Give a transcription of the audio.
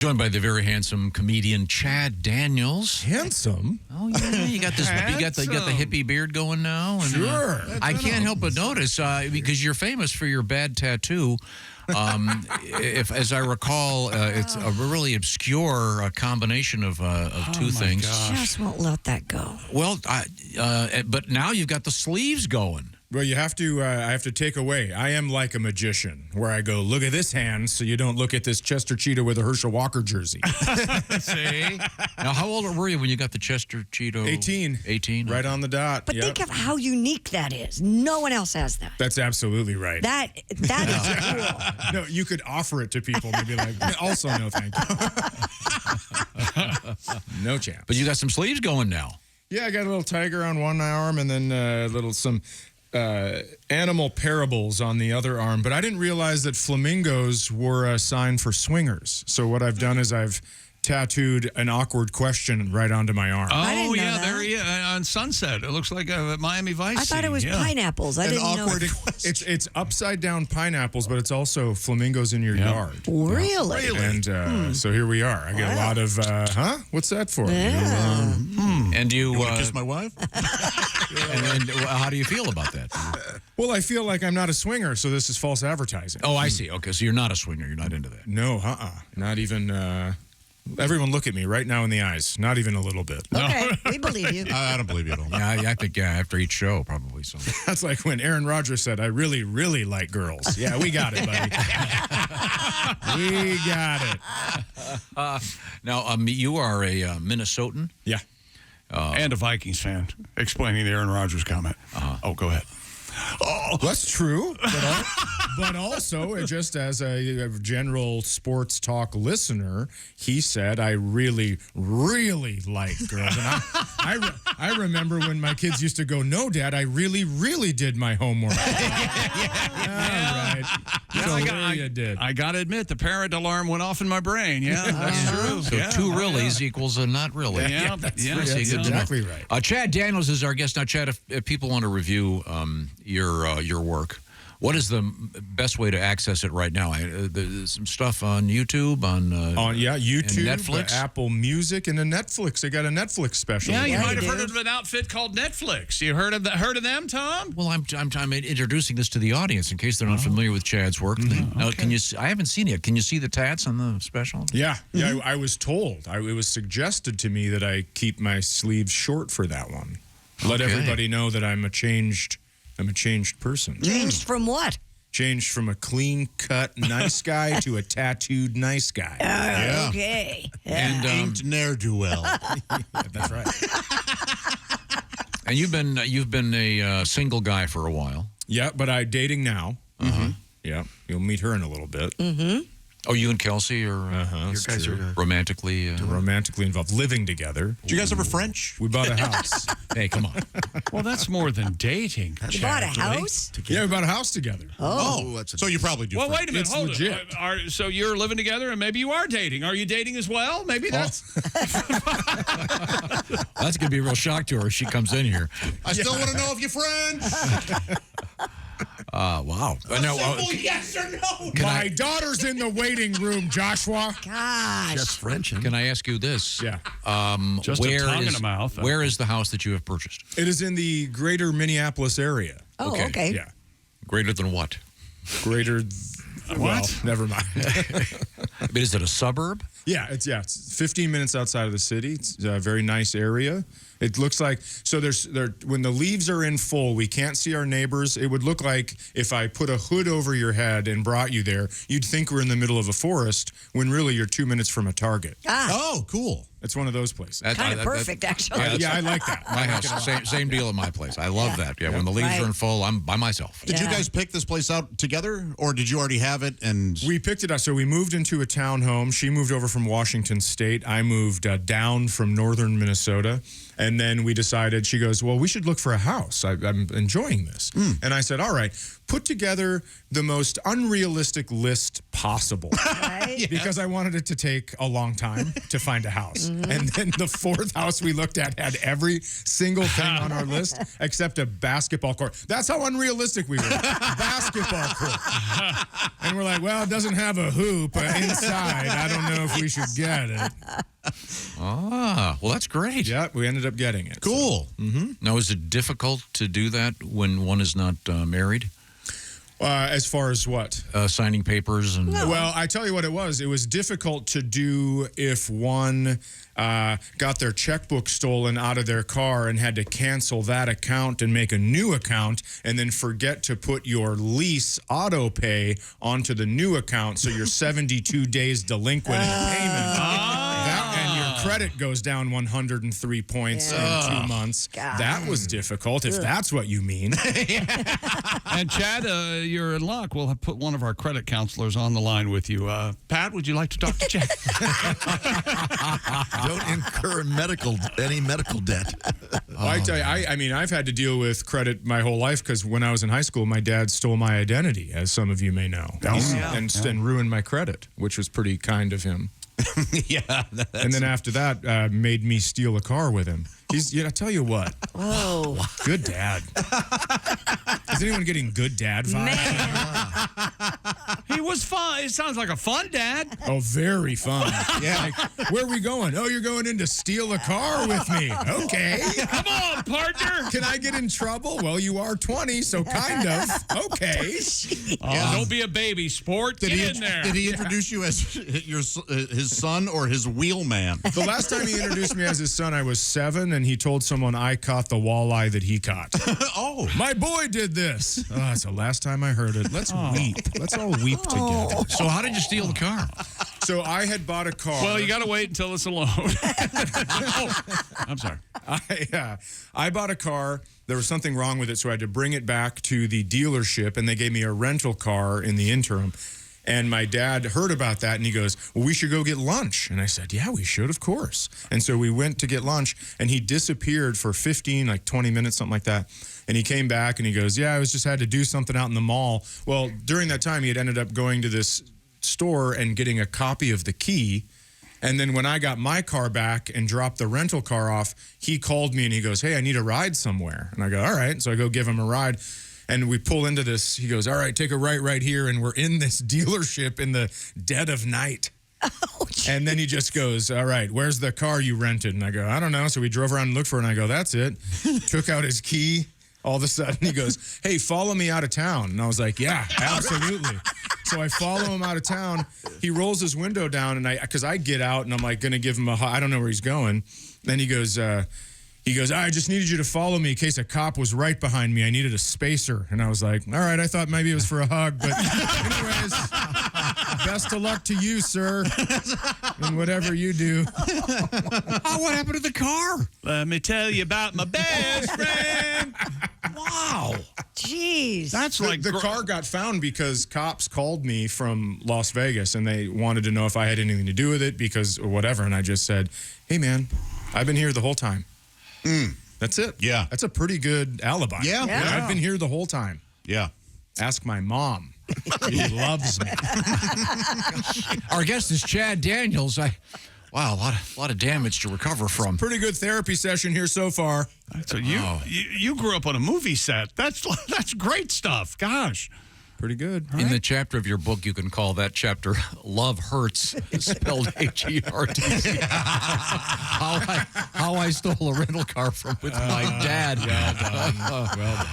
Joined by the very handsome comedian Chad Daniels. Handsome? Oh yeah, you got this. You got the hippie beard going now. And, Sure. I can't help but notice because you're famous for your bad tattoo. If, as I recall, it's a really obscure combination of two things. Just won't let that go. Well, but now you've got the sleeves going. Well, you have to. I have to take away. I am like a magician, where I go, look at this hand, so you don't look at this Chester Cheeto with a Herschel Walker jersey. See? Now, how old were you when you got the Chester Cheeto? 18. 18. Right on the dot. But think of how unique that is. No one else has that. That's absolutely right. That is cool. No, you could offer it to people and be like, also no thank you. No chance. But you got some sleeves going now. Yeah, I got a little tiger on one arm and then some animal parables on the other arm. But I didn't realize that flamingos were a sign for swingers. So what I've done is I've tattooed an awkward question right onto my arm. Oh, yeah, there he is on Sunset. It looks like a Miami Vice I thought it was scene, pineapples. I didn't know. It's upside down pineapples, but it's also flamingos in your yard. Really? And so here we are. I get a lot of, What's that for? Yeah. And you kiss my wife? and how do you feel about that? Well, I feel like I'm not a swinger, so this is false advertising. Oh, I see. Okay, so you're not a swinger. You're not into that. No, not even. Everyone look at me right now in the eyes. Not even a little bit. Okay, we believe you. I don't believe you at all. Yeah, I think after each show, probably so. That's like when Aaron Rodgers said, I really, really like girls. Yeah, we got it, buddy. We got it. Now, you are a Minnesotan? Yeah. and a Vikings fan, explaining the Aaron Rodgers comment. Oh, go ahead. Oh, that's true. But also, just as a general sports talk listener, he said, I really, really like girls. And I remember when my kids used to go, no, Dad, I really, really did my homework. All right. So you did. I got to admit, the parent alarm went off in my brain. Yeah, that's true. So two reallys equals a not really. Yeah, that's exactly right. Chad Daniels is our guest. Now, Chad, if people want to review your work, what is the best way to access it right now? There's some stuff on YouTube, on YouTube, Netflix, Apple Music, and Netflix. They got a Netflix special. Yeah, you might have heard of an outfit called Netflix. You heard of them, Tom? Well, I'm introducing this to the audience in case they're not familiar with Chad's work. Now, can you? I haven't seen it. Can you see the tats on the special? Yeah, I was told. It was suggested to me that I keep my sleeves short for that one. Let everybody know that I'm a changed person. Changed from what? Changed from a clean-cut nice guy to a tattooed nice guy. Okay. And Inked ne'er-do-well. That's right. And you've been a single guy for a while. Yeah, but I'm dating now. Yeah, you'll meet her in a little bit. Oh, you and Kelsey are you guys are romantically involved, living together. Do you guys ever French? We bought a house. Hey, come on. Well, that's more than dating. You bought a house? Yeah, we bought a house together. Oh, so you probably do. Well, wait a minute. It's Hold legit. on. So you're living together, and maybe you are dating. Are you dating as well? Maybe that's. That's gonna be a real shock to her if she comes in here. I still want to know if you're French. Wow. Yes or no? My daughter's in the waiting room, Joshua. Gosh. Just French. Huh? Can I ask you this? Yeah. Just a tongue in a mouth. Where is the house that you have purchased? It is in the greater Minneapolis area. Oh, okay. Yeah. Greater than what? Greater. Well, never mind. But is it a suburb? Yeah, it's 15 minutes outside of the city. It's a very nice area. It looks like when the leaves are in full, we can't see our neighbors. It would look like if I put a hood over your head and brought you there, you'd think we're in the middle of a forest when really you're 2 minutes from a Target. Oh, cool. It's one of those places. Kind of perfect, actually. Yeah, I like that. My house, same deal at my place. I love that. Yeah, when the leaves are in full, I'm by myself. Did you guys pick this place out together, or did you already have it? And we picked it up. So we moved into a townhome. She moved over from Washington State. I moved down from northern Minnesota. And then we decided, she goes, well, we should look for a house. I'm enjoying this. And I said, all right, put together the most unrealistic list possible. Right? Because I wanted it to take a long time to find a house. And then the fourth house we looked at had every single thing on our list except a basketball court. That's how unrealistic we were. Basketball court. And we're like, well, it doesn't have a hoop inside. I don't know if we should get it. Ah, well, that's great. Yeah, we ended up getting it. Cool. Now, is it difficult to do that when one is not married? As far as what? Signing papers and Well, I tell you what it was. It was difficult to do if one got their checkbook stolen out of their car and had to cancel that account and make a new account and then forget to put your lease auto pay onto the new account so you're 72 days delinquent in payment. And your credit goes down 103 points in 2 months. God. That was difficult, if that's what you mean. And Chad, you're in luck. We'll have put one of our credit counselors on the line with you. Pat, would you like to talk to Chad? Don't incur any medical debt. I tell you, I mean, I've had to deal with credit my whole life because when I was in high school, my dad stole my identity, as some of you may know, and ruined my credit, which was pretty kind of him. Yeah. And then after that, made me steal a car with him. I tell you what. Whoa. Good dad. Is anyone getting good dad vibes? He was fun. It sounds like a fun dad. Oh, very fun. Yeah. Like, where are we going? Oh, you're going in to steal a car with me. Okay. Come on, partner. Can I get in trouble? Well, you are 20, so kind of. Okay. Don't be a baby, sport. Get in there. Did he introduce you as his son or his wheelman? The last time he introduced me as his son, I was 7, and he told someone I caught the walleye that he caught. Oh. My boy did this. Oh, that's the last time I heard it. Let's weep. Let's all weep together. So how did you steal the car? So I had bought a car. Well, you got to wait until it's alone. Oh, I'm sorry. I bought a car. There was something wrong with it, so I had to bring it back to the dealership, and they gave me a rental car in the interim. And my dad heard about that, and he goes, well, we should go get lunch. And I said, yeah, we should, of course. And so we went to get lunch, and he disappeared for 20 minutes, something like that. And he came back, and he goes, yeah, I just had to do something out in the mall. Well, during that time, he had ended up going to this store and getting a copy of the key. And then when I got my car back and dropped the rental car off, he called me, and he goes, hey, I need a ride somewhere. And I go, all right. So I go give him a ride. And we pull into this. He goes, all right, take a right here. And we're in this dealership in the dead of night. Oh, and then he just goes, all right, where's the car you rented? And I go, I don't know. So we drove around and looked for it. And I go, that's it. Took out his key. All of a sudden he goes, hey, follow me out of town. And I was like, yeah, absolutely. So I follow him out of town. He rolls his window down, and because I get out, and I'm like going to give him I don't know where he's going. Then he goes, I just needed you to follow me in case a cop was right behind me. I needed a spacer. And I was like, all right, I thought maybe it was for a hug. But anyways, best of luck to you, sir, in whatever you do. Oh, what happened to the car? Let me tell you about my best friend. Wow. Jeez. That's like The car got found because cops called me from Las Vegas, and they wanted to know if I had anything to do with it because or whatever. And I just said, hey, man, I've been here the whole time. That's it. Yeah. That's a pretty good alibi. Yeah. I've been here the whole time. Yeah. Ask my mom. She loves me. Our guest is Chad Daniels. Wow, a lot of damage to recover from. Pretty good therapy session here so far. So you grew up on a movie set. That's great stuff. Gosh. Pretty good. In the chapter of your book, you can call that chapter "Love Hurts," spelled H-E-R-T-Z. How I stole a rental car with my dad. Well done. Well done.